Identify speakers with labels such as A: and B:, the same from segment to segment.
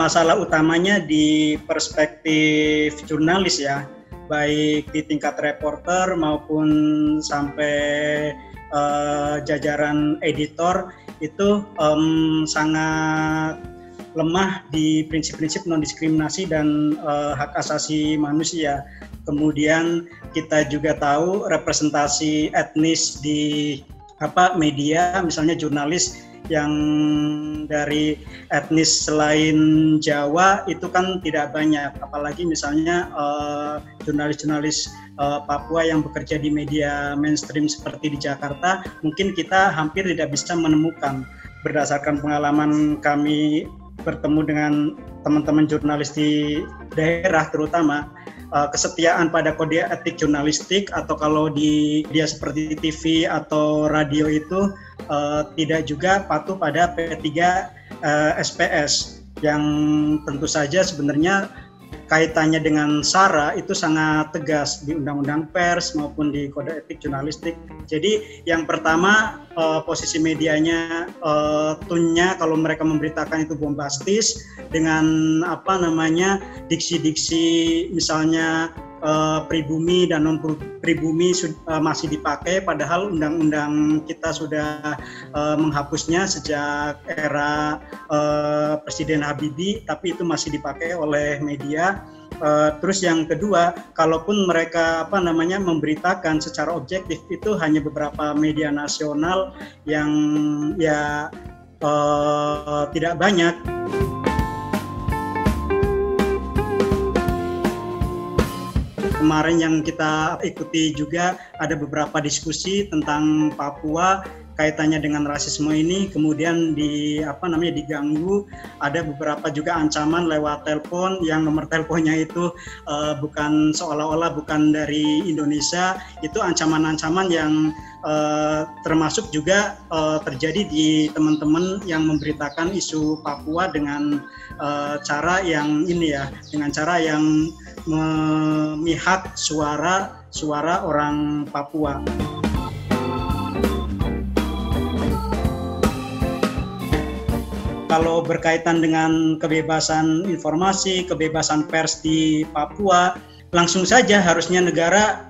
A: masalah utamanya di perspektif jurnalis ya, baik di tingkat reporter maupun sampai jajaran editor itu sangat lemah di prinsip-prinsip non-diskriminasi dan hak asasi manusia. Kemudian kita juga tahu representasi etnis di media, misalnya jurnalis yang dari etnis selain Jawa itu kan tidak banyak, apalagi misalnya jurnalis-jurnalis Papua yang bekerja di media mainstream seperti di Jakarta, mungkin kita hampir tidak bisa menemukan. Berdasarkan pengalaman kami bertemu dengan teman-teman jurnalis di daerah terutama, kesetiaan pada kode etik jurnalistik atau kalau di dia seperti TV atau radio itu tidak juga patuh pada P3 SPS yang tentu saja sebenarnya kaitannya dengan SARA itu sangat tegas di Undang-Undang Pers maupun di Kode Etik Jurnalistik. Jadi yang pertama posisi medianya tone-nya kalau mereka memberitakan itu bombastis dengan diksi-diksi misalnya pribumi dan non pribumi masih dipakai, padahal undang-undang kita sudah menghapusnya sejak era Presiden Habibie, tapi itu masih dipakai oleh media. Terus yang kedua, kalaupun mereka memberitakan secara objektif, itu hanya beberapa media nasional yang tidak banyak. Kemarin yang kita ikuti juga ada beberapa diskusi tentang Papua kaitannya dengan rasisme ini, kemudian diganggu. Ada beberapa juga ancaman lewat telepon yang nomor teleponnya itu bukan seolah-olah bukan dari Indonesia. Itu ancaman-ancaman yang termasuk juga terjadi di teman-teman yang memberitakan isu Papua dengan cara yang dengan cara yang memihak suara orang Papua. Kalau berkaitan dengan kebebasan informasi, kebebasan pers di Papua, langsung saja harusnya negara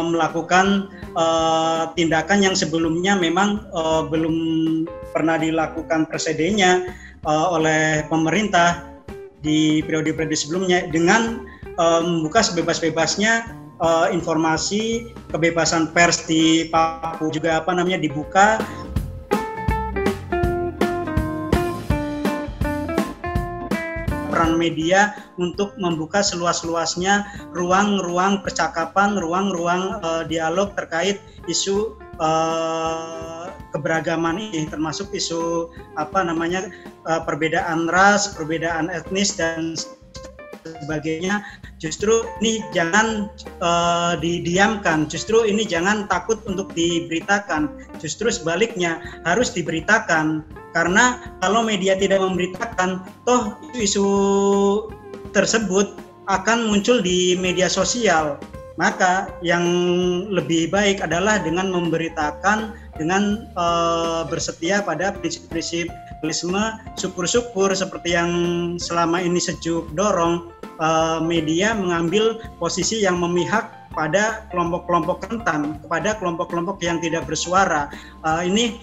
A: melakukan tindakan yang sebelumnya memang belum pernah dilakukan presidennya oleh pemerintah di periode-periode sebelumnya, dengan membuka sebebas-bebasnya informasi, kebebasan pers di Papua juga dibuka. Peran media untuk membuka seluas-luasnya ruang-ruang percakapan, ruang-ruang dialog terkait isu keberagaman ini, termasuk isu perbedaan ras, perbedaan etnis dan sebagainya. Justru ini jangan didiamkan, justru ini jangan takut untuk diberitakan, justru sebaliknya harus diberitakan, karena kalau media tidak memberitakan, toh isu tersebut akan muncul di media sosial. Maka yang lebih baik adalah dengan memberitakan, dengan bersetia pada prinsip-prinsip pluralisme, syukur-syukur seperti yang selama ini Sejuk dorong, media mengambil posisi yang memihak pada kelompok-kelompok rentan, kepada kelompok-kelompok yang tidak bersuara. Ini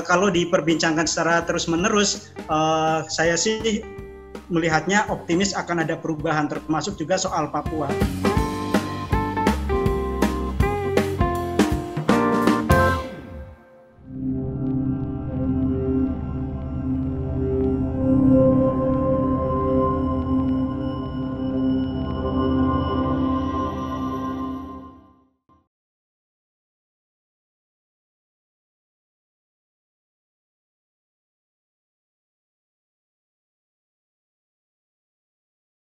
A: kalau diperbincangkan secara terus-menerus, saya sih melihatnya optimis akan ada perubahan, termasuk juga soal Papua.